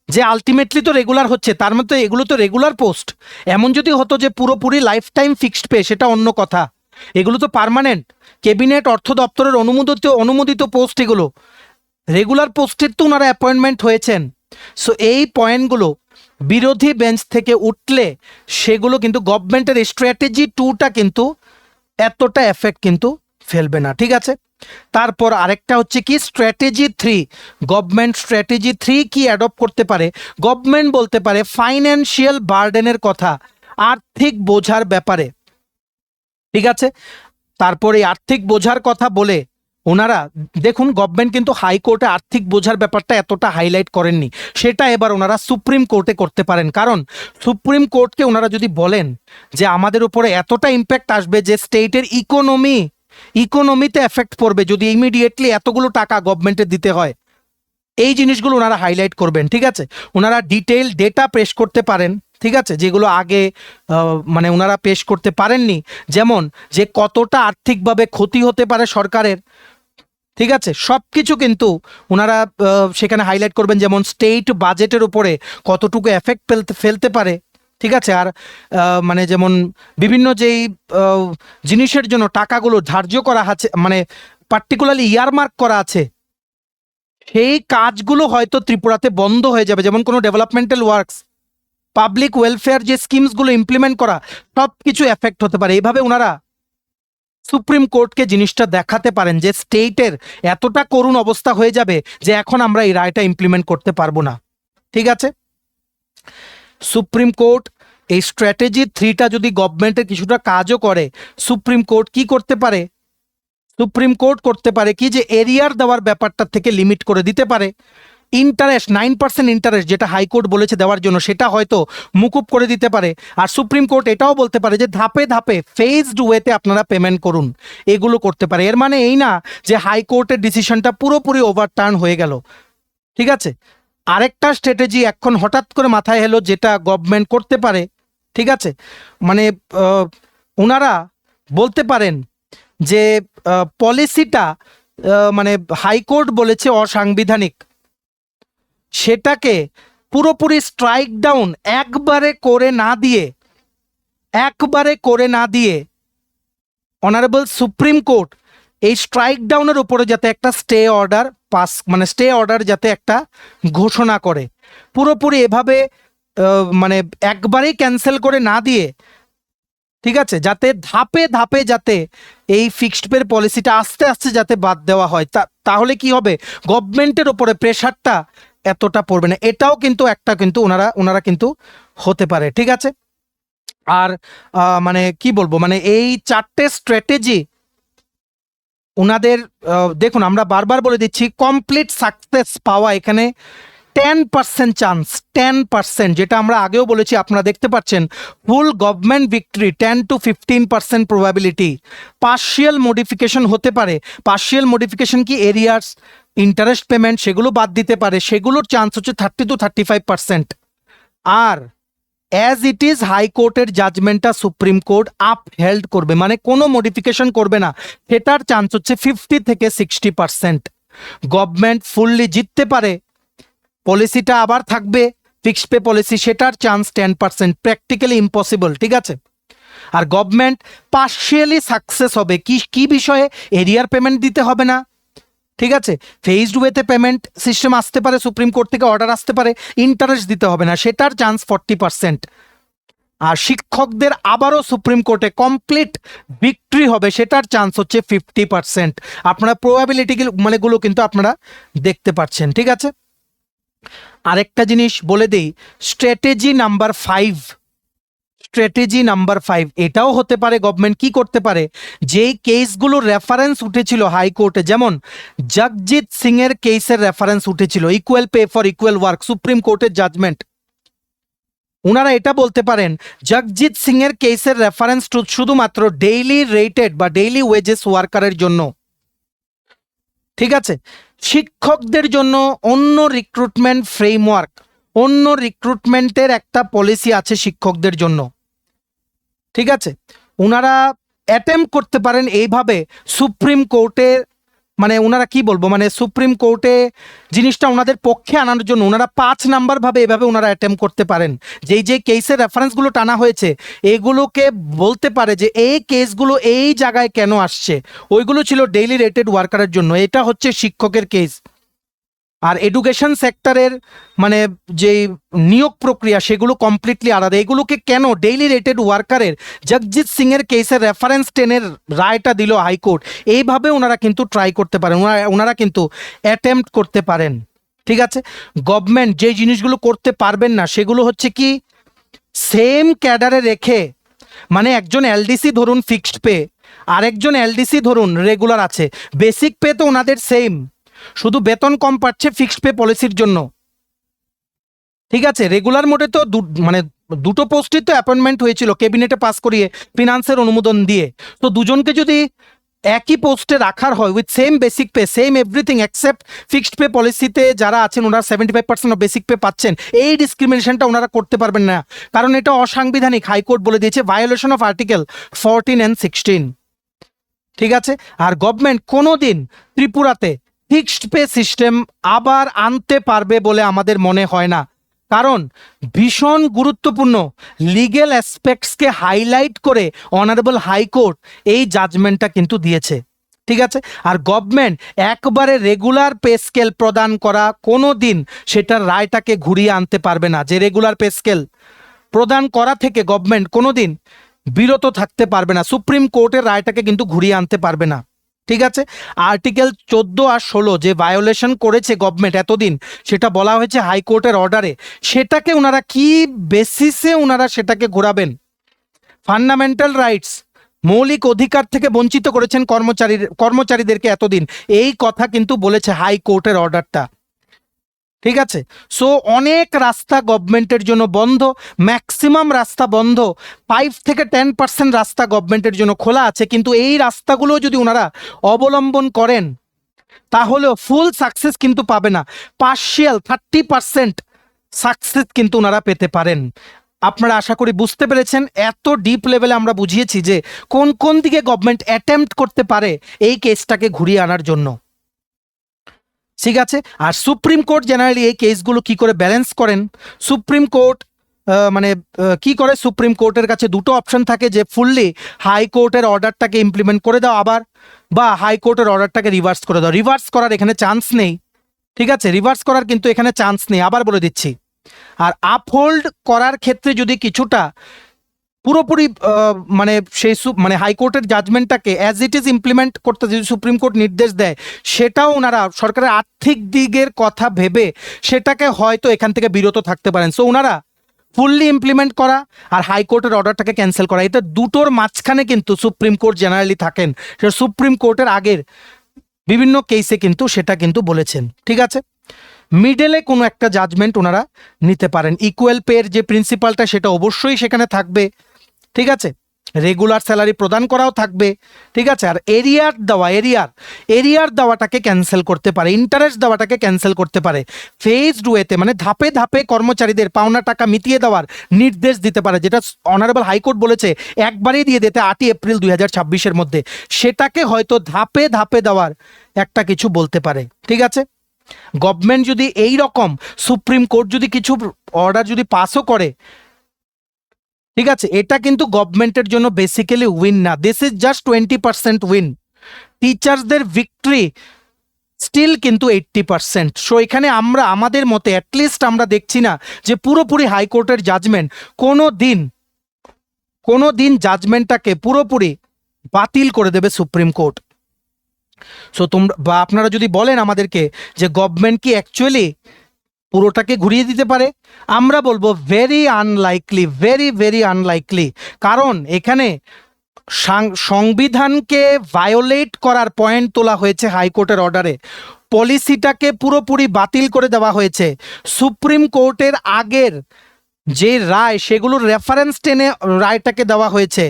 যে আলটিমেটলি তো রেগুলার হচ্ছে, তার মধ্যে এগুলো তো রেগুলার পোস্ট। এমন যদি হতো যে পুরোপুরি লাইফ টাইম ফিক্সড পে, সেটা অন্য কথা। এগুলো তো পার্মানেন্ট, ক্যাবিনেট অর্থ দপ্তরের অনুমোদিত পোস্ট, এগুলো রেগুলার পোস্টের তো ওনারা অ্যাপয়েন্টমেন্ট হয়েছেন। সো এই পয়েন্টগুলো বিরোধী বেঞ্চ থেকে উঠলে সেগুলো কিন্তু গভর্নমেন্টের স্ট্র্যাটেজি 2টা কিন্তু এতটা এফেক্ট কিন্তু ফেলবে না, ঠিক আছে। তারপর আরেকটা হচ্ছে কি স্ট্র্যাটেজি 3। গভর্নমেন্ট স্ট্র্যাটেজি 3 কি অ্যাডপ্ট করতে পারে? গভর্নমেন্ট বলতে পারে ফাইন্যান্সিয়াল বার্ডেনের কথা, আর্থিক বোঝার ব্যাপারে, ঠিক আছে। তারপর এই আর্থিক বোঝার কথা বলে ওনারা দেখুন, গভর্নমেন্ট কিন্তু হাইকোর্টে আর্থিক বোঝার ব্যাপারটা এতটা হাইলাইট করেননি, সেটা এবার ওনারা সুপ্রিম কোর্টে করতে পারেন। কারণ সুপ্রিম কোর্টকে ওনারা যদি বলেন যে আমাদের উপরে এতটা ইম্প্যাক্ট আসবে যে স্টেটের ইকোনমিতে এফেক্ট পড়বে যদি ইমিডিয়েটলি এতগুলো টাকা গভর্নমেন্টের দিতে হয়, এই জিনিসগুলো ওনারা হাইলাইট করবেন, ঠিক আছে। ওনারা ডিটেইল ডেটা পেশ করতে পারেন, ঠিক আছে, যেগুলো আগে মানে ওনারা পেশ করতে পারেননি, যেমন যে কতটা আর্থিকভাবে ক্ষতি হতে পারে সরকারের, ঠিক আছে, সব কিছু কিন্তু ওনারা সেখানে হাইলাইট করবেন, যেমন স্টেট বাজেটের উপরে কতটুকু এফেক্ট ফেলতে পারে, ঠিক আছে। আর মানে যেমন বিভিন্ন যেই জিনিসের জন্য টাকাগুলো ধার্য করা আছে, মানে পার্টিকুলারলি ইয়ারমার্ক করা আছে, সেই কাজগুলো হয়তো ত্রিপুরাতে বন্ধ হয়ে যাবে। যেমন কোনো ডেভেলপমেন্টাল ওয়ার্কস, পাবলিক ওয়েলফেয়ার যে স্কিমসগুলো ইমপ্লিমেন্ট করা, সব কিছু এফেক্ট হতে পারে। এইভাবে ওনারা সুপ্রিম কোর্টকে জিনিসটা দেখাতে পারেন যে স্টেটের এতটা করুণ অবস্থা হয়ে যাবে যে এখন আমরা এই রায়টা ইমপ্লিমেন্ট করতে পারবো না, ঠিক আছে। সুপ্রিম কোর্ট এই স্ট্র্যাটেজি 3টা যদি গভর্নমেন্টের কিছুটা কাজও করে, সুপ্রিম কোর্ট কি করতে পারে? সুপ্রিম কোর্ট করতে পারে কি যে এরিয়ার দেওয়ার ব্যাপারটা থেকে লিমিট করে দিতে পারে। ইন্টারেস্ট 9% ইন্টারেস্ট যেটা হাইকোর্ট বলেছে দেওয়ার জন্য, সেটা হয়তো মুকুব করে দিতে পারে। আর সুপ্রিম কোর্ট এটাও বলতে পারে যে ধাপে ধাপে ফেজড ওয়েতে আপনারা পেমেন্ট করুন, এগুলো করতে পারে। এর মানে এই না যে হাইকোর্টের ডিসিশনটা পুরোপুরি ওভারটার্ন হয়ে গেল, ঠিক আছে। আরেকটা স্ট্র্যাটেজি এখন হঠাৎ করে মাথায় এলো যেটা গভর্নমেন্ট করতে পারে, ঠিক আছে, মানে ওনারা বলতে পারেন যে পলিসিটা মানে হাইকোর্ট বলেছে অসাংবিধানিক, সেটাকে পুরোপুরি স্ট্রাইক ডাউন একবারে করে না দিয়ে অনারেবল সুপ্রিম কোর্ট এই স্ট্রাইক ডাউনের উপরে যাতে একটা স্টে অর্ডার পাস, মানে স্টে অর্ডার যাতে একটা ঘোষণা করে, পুরোপুরি এভাবে মানে একবারেই ক্যান্সেল করে না দিয়ে, ঠিক আছে, যাতে ধাপে ধাপে যাতে এই ফিক্সড পের পলিসিটা আস্তে আস্তে যাতে বাদ দেওয়া হয়, তাহলে কি হবে, গভর্নমেন্টের ওপরে প্রেশারটা এতটা পড়বে না। এটাও কিন্তু একটা কিন্তু ওনারা কিন্তু হতে পারে, ঠিক আছে। আর মানে কি বলবো, মানে এই চারটে স্ট্র্যাটেজি ওনাদের দেখুন, আমরা বারবার বলে দিচ্ছি কমপ্লিট সাকসেস পাওয়া এখানে 10% চান্স, 10%, যেটা আমরা আগেও বলেছি, আপনারা দেখতে পাচ্ছেন full government victory 10 to 15% probability. Partial modification হতে পারে, পার্শিয়াল মডিফিকেশন কি এরিয়ার্স, ইন্টারেস্ট পেমেন্ট, সেগুলো বাদ দিতে পারে, সেগুলোর চান্স হচ্ছে 30 to 35%। আর অ্যাজ ইট ইজ হাইকোর্টের জাজমেন্টটা সুপ্রিম কোর্ট আপহেল্ড করবে, মানে কোনো মডিফিকেশন করবে না, সেটার চান্স হচ্ছে 50 থেকে 60%। গভর্নমেন্ট ফুললি জিততে পারে, পলিসিটা আবার থাকবে ফিক্সড পে পলিসি, সেটার চান্স 10%, প্র্যাকটিক্যালি ইম্পসিবল, ঠিক আছে। আর গভর্নমেন্ট পার্শিয়ালি সাকসেস হবে কি বিষয়ে, এরিয়ার পেমেন্ট দিতে হবে না, ঠিক আছে, ফেজড ওয়েতে পেমেন্ট সিস্টেম আসতে পারে, সুপ্রিম কোর্ট থেকে অর্ডার আসতে পারে, ইন্টারেস্ট দিতে হবে না, সেটার চান্স 40%। আর শিক্ষকদের আবারও সুপ্রিম কোর্টে কমপ্লিট ভিক্টরি হবে, সেটার চান্স হচ্ছে 50%। আপনারা প্রবাবিলিটি মানে গুলো কিন্তু আপনারা দেখতে পাচ্ছেন, ঠিক আছে। আরেকটা জিনিস বলে দেই, স্ট্র্যাটেজি নাম্বার 5, এটাও হতে পারে গভর্নমেন্ট কি করতে পারে, যেই কেসগুলোর রেফারেন্স উঠেছিল হাইকোর্টে, যেমন জগজিৎ সিং এর কেসের রেফারেন্স উঠেছিল, equal pay for equal work, supreme কোর্টের জাজমেন্ট। ওনারা এটা বলতে পারেন জগজিৎ সিং এর কেসের রেফারেন্স শুধুমাত্র ডেইলি রেটেড বা ডেইলি ওয়েজেস ওয়ার্কারের জন্য, ঠিক আছে। শিক্ষকদের জন্য অন্য রিক্রুটমেন্ট ফ্রেমওয়ার্ক, অন্য রিক্রুটমেন্টের একটা পলিসি আছে শিক্ষকদের জন্য, ঠিক আছে। ওনারা অ্যাটেম্প করতে পারেন এইভাবে সুপ্রিম কোর্টে, মানে ওনারা কি বলবো, মানে সুপ্রিম কোর্টে জিনিসটা ওনাদের পক্ষে আনার জন্য ওনারা 5 নাম্বার ভাবে এভাবে ওনারা অ্যাটেম্প করতে পারেন। যে কেসের রেফারেন্সগুলো টানা হয়েছে এগুলোকে বলতে পারে যে এই কেসগুলো এই জায়গায় কেন আসছে, ওইগুলো ছিল ডেইলি রেটেড ওয়ার্কারের জন্য, এটা হচ্ছে শিক্ষকের কেস। আর এডুকেশন সেক্টরের মানে যে নিয়োগ প্রক্রিয়া সেগুলো কমপ্লিটলি আলাদা, এগুলোকে কেন ডেইলি রেটেড ওয়ার্কারের জগজিৎ সিং এর কেসের রেফারেন্স 10-এর রায়টা দিল হাইকোর্ট, এইভাবে ওনারা কিন্তু ট্রাই করতে পারেন, ওনারা কিন্তু অ্যাটেম্প্ট করতে পারেন, ঠিক আছে। গভর্নমেন্ট যে জিনিসগুলো করতে পারবেন না সেগুলো হচ্ছে কি, সেম ক্যাডারে রেখে, মানে একজন এলডিসি ধরুন ফিক্সড পে, আরেকজন এলডিসি ধরুন রেগুলার আছে, বেসিক পে তো ওনাদের সেম, শুধু বেতন কম পাচ্ছে ফিক্সড পে পলিসির জন্য, ঠিক আছে। রেগুলার মোডে তো মানে দুটো পোস্টই তো অ্যাপয়েন্টমেন্ট হয়েছিল ক্যাবিনেটে পাস করিয়ে ফিনান্সের অনুমোদন দিয়ে, তো দুজনকে যদি একই পোস্টে রাখার হয় with same basic pay, same everything except fixed pay পলিসিতে যারা আছেন ওনারা 75% অফ বেসিক পে পাচ্ছেন, এই ডিসক্রিমিনেশনটা ওনারা করতে পারবেন না, কারণ এটা অসাংবিধানিক, হাইকোর্ট বলে দিয়েছে ভায়োলেশন অফ আর্টিকেল 14 and 16, ঠিক আছে। আর গভর্নমেন্ট কোনোদিন ত্রিপুরাতে ফিক্সড পে সিস্টেম আবার আনতে পারবে বলে আমাদের মনে হয় না, কারণ ভীষণ গুরুত্বপূর্ণ লিগ্যাল অ্যাসপেক্টসকে হাইলাইট করে অনারেবল হাইকোর্ট এই জাজমেন্টটা কিন্তু দিয়েছে, ঠিক আছে। আর গভর্নমেন্ট একবারে রেগুলার পে স্কেল প্রদান করা কোনো দিন সেটার রায়টাকে ঘুরিয়ে আনতে পারবে না, যে রেগুলার পে স্কেল প্রদান করা থেকে গভর্নমেন্ট কোনো দিন বিরত থাকতে পারবে না, সুপ্রিম কোর্টের রায়টাকে কিন্তু ঘুরিয়ে আনতে পারবে না, ঠিক আছে। আর্টিকেল 14 আর 16 যে ভায়োলেশন করেছে গভর্নমেন্ট এতদিন, সেটা বলা হয়েছে হাইকোর্টের অর্ডারে, সেটাকে ওনারা কি বেসিসে ওনারা সেটাকে ঘোরাবেন, ফান্ডামেন্টাল রাইটস, মৌলিক অধিকার থেকে বঞ্চিত করেছেন কর্মচারীদেরকে এতদিন, এই কথা কিন্তু বলেছে হাইকোর্টের অর্ডারটা। ঠিক আছে। সো অনেক রাস্তা গভর্নমেন্টের জন্য বন্ধ, ম্যাক্সিমাম রাস্তা বন্ধ, 5 থেকে 10% রাস্তা গভর্নমেন্টের জন্য খোলা আছে, কিন্তু এই রাস্তাগুলো যদি ওনারা অবলম্বন করেন তাহলেও ফুল সাকসেস কিন্তু পাবে না, পার্শিয়াল 30% সাকসেস কিন্তু ওনারা পেতে পারেন। আপনারা আশা করি বুঝতে পেরেছেন, এত ডিপ লেভেলে আমরা বুঝিয়েছি যে কোন কোন দিকে গভর্নমেন্ট অ্যাটেম্প্ট করতে পারে এই কেসটাকে ঘুরিয়ে আনার জন্য। ঠিক আছে। আর সুপ্রিম কোর্ট জেনারেলি এই কেসগুলো কি করে ব্যালেন্স করেন, সুপ্রিম কোর্ট কি করে, সুপ্রিম কোর্টের কাছে দুটো অপশন থাকে, যে ফুললি হাইকোর্টের অর্ডারটাকে ইমপ্লিমেন্ট করে দাও আবার, বা হাইকোর্টের অর্ডারটাকে রিভার্স করে দাও। রিভার্স করার এখানে চান্স নেই, ঠিক আছে, রিভার্স করার কিন্তু এখানে চান্স নেই, আবার বলে দিচ্ছি। আর আপহোল্ড করার ক্ষেত্রে যদি কিছুটা পুরোপুরি সেই হাইকোর্টের জাজমেন্টটাকে অ্যাজ ইট ইজ ইমপ্লিমেন্ট করতে যদি সুপ্রিম কোর্ট নির্দেশ দেয়, সেটাও ওনারা সরকারের আর্থিক দিকের কথা ভেবে সেটাকে হয়তো এখান থেকে বিরত থাকতে পারেন। সো ওনারা ফুললি ইমপ্লিমেন্ট করা আর হাইকোর্টের অর্ডারটাকে ক্যান্সেল করা, এটা দুটোর মাঝখানে কিন্তু সুপ্রিম কোর্ট জেনারেলি থাকেন, সেটা সুপ্রিম কোর্টের আগের বিভিন্ন কেসে কিন্তু সেটা কিন্তু বলেছেন। ঠিক আছে, মিডলে কোনো একটা জাজমেন্ট ওনারা নিতে পারেন। ইকুয়াল পের যে প্রিন্সিপালটা সেটা অবশ্যই সেখানে থাকবে, ঠিক আছে, রেগুলার স্যালারি প্রদান করাও থাকবে, ঠিক আছে। আর এরিয়ার দেওয়াটাকে ক্যান্সেল করতে পারে, ইন্টারেস্ট দেওয়াটাকে ক্যান্সেল করতে পারে, ফেজড ওয়েতে মানে ধাপে ধাপে কর্মচারীদের পাওনা টাকা মিটিয়ে দেওয়ার নির্দেশ দিতে পারে, যেটা অনারেবল হাইকোর্ট বলেছে একবারেই দিয়ে দিতে 8 এপ্রিল 2026-এর মধ্যে, সেটাকে হয়তো ধাপে ধাপে দেওয়ার একটা কিছু বলতে পারে। ঠিক আছে, গভর্নমেন্ট যদি এই রকম সুপ্রিম কোর্ট যদি কিছু অর্ডার যদি পাসও করে, ঠিক আছে, এটা কিন্তু গভর্নমেন্টের জন্য বেসিক্যালি উইন না, দিস ইজ জাস্ট 20% উইন। টিচার্সদের ভিক্টরি স্টিল কিন্তু 80%। সো এখানে আমরা আমাদের মতে অ্যাটলিস্ট আমরা দেখছি না যে পুরোপুরি হাইকোর্টের জাজমেন্ট কোনো দিন জাজমেন্টটাকে পুরোপুরি বাতিল করে দেবে সুপ্রিম কোর্ট। সো তোমরা বা আপনারা যদি বলেন আমাদেরকে যে গভর্নমেন্ট কি অ্যাকচুয়ালি পুরোটাকে ঘুরিয়ে দিতে পারে, আমরা বলবো very unlikely, very very unlikely. কারণ এখানে সংবিধানকে ভায়োলেট করার পয়েন্ট তোলা হয়েছে হাইকোর্টের অর্ডারে, পলিসিটাকে পুরোপুরি বাতিল করে দেওয়া হয়েছে, সুপ্রিম কোর্টের আগের যে রায় সেগুলোর রেফারেন্স টেনে রায়টাকে দেওয়া হয়েছে,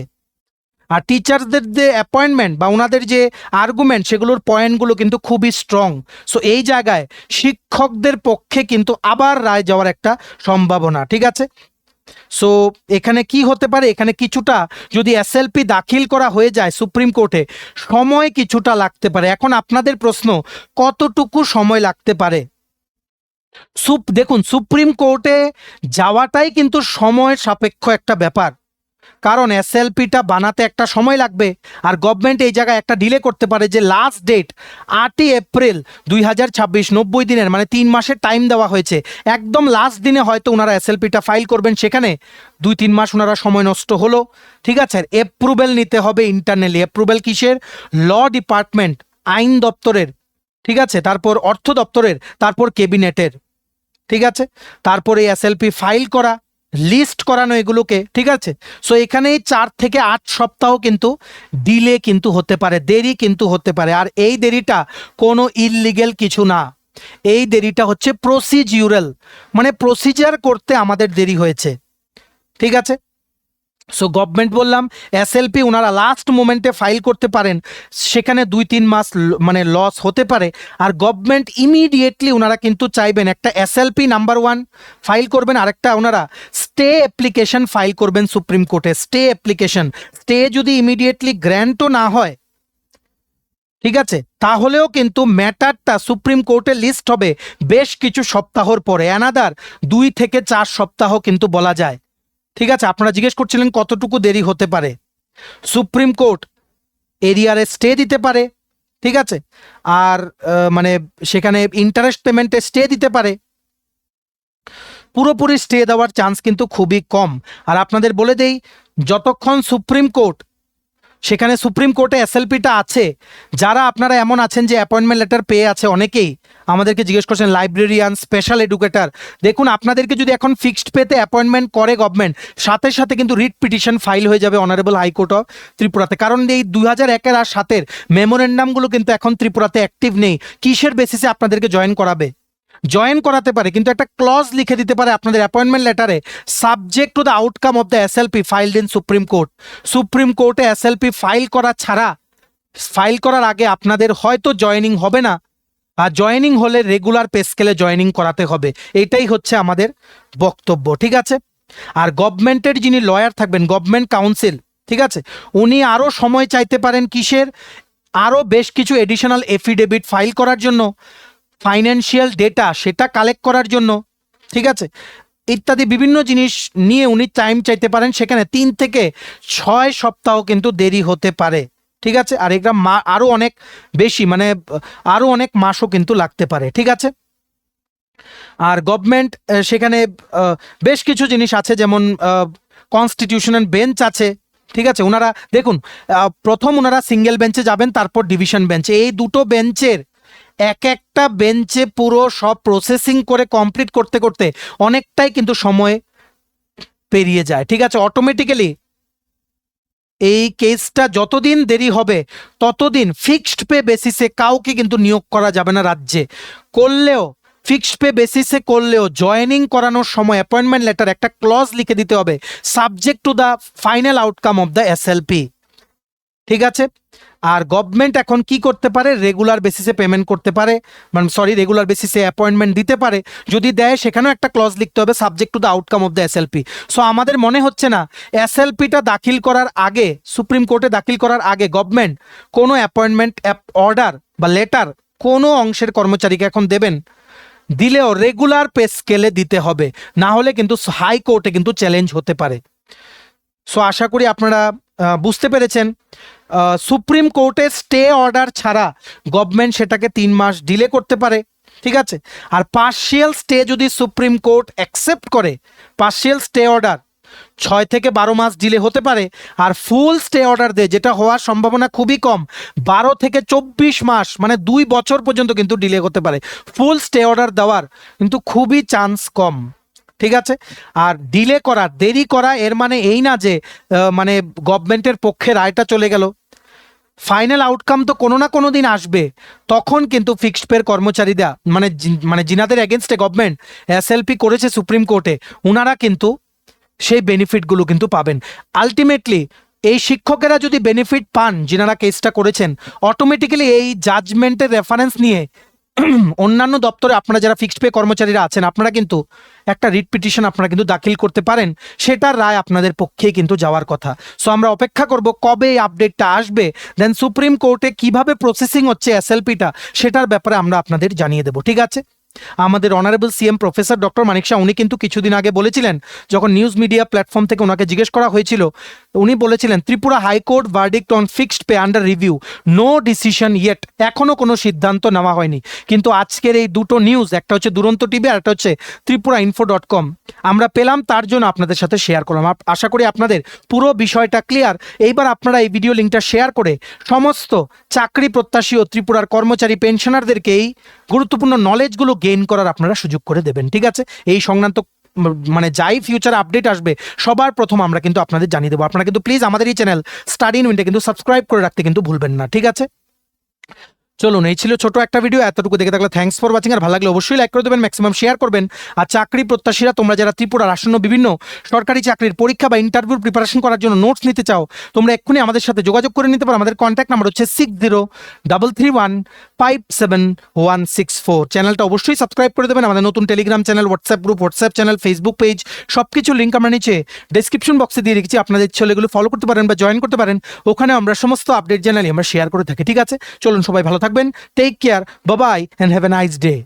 আর টিচারদের যে অ্যাপয়েন্টমেন্ট বা ওনাদের যে আর্গুমেন্ট সেগুলোর পয়েন্টগুলো কিন্তু খুবই স্ট্রং। সো এই জায়গায় শিক্ষকদের পক্ষে কিন্তু আবার রায় যাওয়ার একটা সম্ভাবনা। ঠিক আছে, সো এখানে কি হতে পারে, এখানে কিছুটা যদি এসএলপি দাখিল করা হয়ে যায় সুপ্রিম কোর্টে, সময় কিছুটা লাগতে পারে। এখন আপনাদের প্রশ্ন, কতটুকু সময় লাগতে পারে? দেখুন, সুপ্রিম কোর্টে যাওয়াটাই কিন্তু সময় সাপেক্ষ একটা ব্যাপার, কারণ এসএলপিটা বানাতে একটা সময় লাগবে, আর গভর্নমেন্ট এই জায়গায় একটা ডিলে করতে পারে যে লাস্ট ডেট 8 এপ্রিল 2026, 90 দিনের মানে 3 মাসের টাইম দেওয়া হয়েছে, একদম লাস্ট দিনে হয়তো ওনারা এসএলপিটা ফাইল করবেন, সেখানে 2-3 মাস ওনারা সময় নষ্ট হলো। ঠিক আছে, আর অ্যাপ্রুভেল নিতে হবে ইন্টারনালি, অ্যাপ্রুভেল কিসের? ল ডিপার্টমেন্ট, আইন দপ্তরের, ঠিক আছে, তারপর অর্থ দপ্তরের, তারপর ক্যাবিনেটের, ঠিক আছে, তারপরে এসএলপি ফাইল করা, লিস্ট করানো এগুলোকে। ঠিক আছে, সো এখানে 4 থেকে 8 সপ্তাহ কিন্তু ডিলে কিন্তু হতে পারে, দেরি কিন্তু হতে পারে। আর এই দেরিটা কোনো ইললিগেল কিছু না, এই দেরিটা হচ্ছে প্রসিজিউরাল, মানে প্রসিজার করতে আমাদের দেরি হয়েছে। ঠিক আছে, সো গভর্নমেন্ট বললাম এসএলপি ওনারা লাস্ট মোমেন্টে ফাইল করতে পারেন, সেখানে 2-3 মাস মানে লস হতে পারে। আর গভর্নমেন্ট ইমিডিয়েটলি ওনারা কিন্তু চাইবেন একটা এসএলপি নাম্বার 1 ফাইল করবেন, আরেকটা ওনারা স্টে অ্যাপ্লিকেশন ফাইল করবেন সুপ্রিম কোর্টে। স্টে অ্যাপ্লিকেশন, স্টে যদি ইমিডিয়েটলি গ্র্যান্টও না হয়, ঠিক আছে, তাহলেও কিন্তু ম্যাটারটা সুপ্রিম কোর্টে লিস্ট হবে বেশ কিছু সপ্তাহর পরে, অ্যানাদার 2 থেকে 4 সপ্তাহ কিন্তু বলা যায়। ঠিক আছে, আপনারা জিজ্ঞেস করছিলেন কতটুকু দেরি হতে পারে। সুপ্রিম কোর্ট এরিয়ারে স্টে দিতে পারে, ঠিক আছে, আর সেখানে ইন্টারেস্ট পেমেন্টে স্টে দিতে পারে, পুরোপুরি স্টে দেওয়ার চান্স কিন্তু খুবই কম। আর আপনাদের বলে দেই, যতক্ষণ সুপ্রিম কোর্টে এসএলপিটা আছে, যারা আপনারা এমন আছেন যে অ্যাপয়েন্টমেন্ট লেটার পেয়ে আছে, অনেকেই আমাদেরকে জিজ্ঞেস করছেন লাইব্রেরিয়ান, স্পেশাল এডুকেটর, দেখুন আপনাদেরকে যদি এখন ফিক্সড পেতে অ্যাপয়েন্টমেন্ট করে গভর্নমেন্ট, সাথে সাথে কিন্তু রিট পিটিশন ফাইল হয়ে যাবে অনারেবল হাইকোর্ট অফ ত্রিপুরাতে, কারণ এই 2001 আর 7 মেমোরেন্ডামগুলো কিন্তু এখন ত্রিপুরাতে অ্যাক্টিভ নেই। কিসের বেসিসে আপনাদেরকে জয়েন করাবে? জয়েন করাতে পারে, কিন্তু একটা ক্লজ লিখে দিতে পারে আপনাদের অ্যাপয়েন্টমেন্ট লেটারে, subject to the outcome of the SLP filed in supreme court. Supreme কোর্টে এসএলপি ফাইল করা ছাড়া, ফাইল করার আগে আপনাদের হয়তো জয়েনিং হবে না, আর জয়েনিং হলে রেগুলার পে স্কেলে জয়েনিং করাতে হবে। এটাই হচ্ছে আমাদের বক্তব্য, ঠিক আছে। আর গভর্নমেন্টের যিনি লয়ার থাকবেন, গভর্নমেন্ট কাউন্সিল, ঠিক আছে, উনি আরও সময় চাইতে পারেন কিসের, আরও বেশ কিছু এডিশনাল এফিডেভিট ফাইল করার জন্য, ফাইন্যান্সিয়াল ডেটা সেটা কালেক্ট করার জন্য, ঠিক আছে, ইত্যাদি বিভিন্ন জিনিস নিয়ে উনি টাইম চাইতে পারেন। সেখানে 3 থেকে 6 সপ্তাহ কিন্তু দেরি হতে পারে, ঠিক আছে। আর এটা আরও অনেক বেশি, মানে আরও অনেক মাসও কিন্তু লাগতে পারে, ঠিক আছে। আর গভর্নমেন্ট সেখানে বেশ কিছু জিনিস আছে, যেমন কনস্টিটিউশনাল বেঞ্চ আছে, ঠিক আছে। ওনারা দেখুন, প্রথম ওনারা সিঙ্গেল বেঞ্চে যাবেন, তারপর ডিভিশন বেঞ্চে। এই দুটো বেঞ্চের এক একটা বেঞ্চে পুরো সব প্রসেসিং করে কমপ্লিট করতে করতে অনেকটাই কিন্তু সময় পেরিয়ে যায়, ঠিক আছে। অটোমেটিক্যালি এই কেসটা যতদিন দেরি হবে ততদিন ফিক্সড পে বেসিসে কাউকে কিন্তু নিয়োগ করা যাবে না রাজ্যে। করলেও ফিক্সড পে বেসিসে করলেও জয়েনিং করানোর সময় অ্যাপয়েন্টমেন্ট লেটার একটা ক্লজ লিখে দিতে হবে, subject to the final outcome of the SLP, ঠিক আছে। আর গভর্নমেন্ট এখন কি করতে পারে, রেগুলার বেসিসে পেমেন্ট করতে পারে, মানে রেগুলার বেসিসে অ্যাপয়েন্টমেন্ট দিতে পারে। যদি দেয় সেখানেও একটা ক্লজ লিখতে হবে, subject to the outcome of the SLP. So আমাদের মনে হচ্ছে না এসএলপিটা দাখিল করার আগে, সুপ্রিম কোর্টে দাখিল করার আগে গভর্নমেন্ট কোনো অ্যাপয়েন্টমেন্ট অর্ডার বা লেটার কোনো অংশের কর্মচারীকে এখন দেবেন। দিলেও রেগুলার পে স্কেলে দিতে হবে, না হলে কিন্তু হাইকোর্টে কিন্তু চ্যালেঞ্জ হতে পারে। সো আশা করি আপনারা বুঝতে পেরেছেন। সুপ্রিম কোর্টে স্টে অর্ডার ছাড়া গভর্নমেন্ট সেটাকে 3 মাস ডিলে করতে পারে, ঠিক আছে। আর পার্শিয়াল স্টে যদি সুপ্রিম কোর্ট অ্যাকসেপ্ট করে, পার্শিয়াল স্টে অর্ডার 6 থেকে 12 মাস ডিলে হতে পারে। আর ফুল স্টে অর্ডার দেয়, যেটা হওয়ার সম্ভাবনা খুবই কম, 12 থেকে 24 মাস, মানে 2 বছর পর্যন্ত কিন্তু ডিলে হতে পারে। ফুল স্টে অর্ডার দেওয়ার কিন্তু খুবই চান্স কম, ঠিক আছে। আর ডিলে করা, দেরি করা, এর মানে এই না যে মানে গভর্নমেন্টের পক্ষে রায়টা চলে গেল। ফাইনাল আউটকাম তো কোনো না কোনো দিন আসবে, তখন কিন্তু ফিক্সড পের কর্মচারীরা, মানে যিনাদের এগেনস্টে গভর্নমেন্ট এসএলপি করেছে সুপ্রিম কোর্টে, ওনারা কিন্তু সেই বেনিফিটগুলো কিন্তু পাবেন। আলটিমেটলি এই শিক্ষকেরা যদি বেনিফিট পান, যিনারা কেসটা করেছেন, অটোমেটিক্যালি এই জাজমেন্টের রেফারেন্স নিয়ে অন্যান্য দপ্তরে আপনারা যারা ফিক্সড পে কর্মচারীরা আছেন, আপনারা কিন্তু একটা রিট পিটিশন আপনারা কিন্তু দাখিল করতে পারেন, সেটার রায় আপনাদের পক্ষেই কিন্তু যাওয়ার কথা। সো আমরা অপেক্ষা করব কবে এই আপডেটটা আসবে, দেন সুপ্রিম কোর্টে কিভাবে প্রসেসিং হচ্ছে এসএলপিটা, সেটার ব্যাপারে আমরা আপনাদের জানিয়ে দেবো, ঠিক আছে। আমাদের অনারেবল সিএম প্রফেসর ডক্টর মানিক শাহ উনি কিন্তু কিছুদিন আগে বলেছিলেন, যখন নিউজ মিডিয়া প্ল্যাটফর্ম থেকে ওনাকে জিজ্ঞেস করা হয়েছিল, উনি বলেছিলেন Tripura high court verdict on fixed pay under review, no decision yet, এখনও কোনো সিদ্ধান্ত নেওয়া হয়নি। কিন্তু আজকের এই দুটো নিউজ, একটা হচ্ছে দুরন্ত টিভি আর একটা হচ্ছে ত্রিপুরা-info.com, আমরা পেলাম, তার জন্য আপনাদের সাথে শেয়ার করলাম। আশা করি আপনাদের পুরো বিষয়টা ক্লিয়ার। এইবার আপনারা এই ভিডিও লিঙ্কটা শেয়ার করে সমস্ত চাকরি প্রত্যাশী ও ত্রিপুরার কর্মচারী পেনশনারদেরকে এই গুরুত্বপূর্ণ নলেজগুলো গেইন করার আপনারা সুযোগ করে দেবেন, ঠিক আছে। এই সংক্রান্ত মানে যাই ফিউচার আপডেট আসবে সবার প্রথম আমরা কিন্তু আপনাদের জানিয়ে দেবো। আপনারা কিন্তু প্লিজ আমাদের এই চ্যানেল স্টাডি ইন উইন্ডে কিন্তু সাবস্ক্রাইব করে রাখতে কিন্তু ভুলবেন না, ঠিক আছে। চলুন, এই ছিল ছোট একটা ভিডিও। এতটুকু দেখে থাকলে থ্যাঙ্কস ফর ওয়াচিং। আর ভালো লাগলে অবশ্যই লাইক করে দেবেন, ম্যাক্সিমাম শেয়ার করবেন। আর চাকরি প্রত্যাশীরা, তোমরা যারা ত্রিপুরার আসন্ন বিভিন্ন সরকারি চাকরির পরীক্ষা বা ইন্টারভিউর প্রিপারেশন করার জন্য নোটস নিতে চাও, তোমরা এক্ষুনি আমাদের সাথে যোগাযোগ করে নিতে পারো। আমাদের কন্ট্যাক্ট নাম্বার হচ্ছে 6033157164। চ্যানেলটা অবশ্যই সাবস্ক্রাইব করে দেবেন। আমাদের নতুন Telegram channel, WhatsApp group, WhatsApp channel, Facebook page, সব কিছু লিঙ্ক আমরা নিচে ডেসক্রিপশন বক্সে দিয়ে রেখেছি। আপনাদের ইচ্ছে হলে এগুলো ফলো করতে পারেন বা জয়েন করতে পারেন। ওখানে আমরা সমস্ত আপডেট জানালি আমরা শেয়ার করে থাকি, ঠিক আছে। চলুন, সবাই ভালো থাকবেন, take care, bye bye, and have a nice day.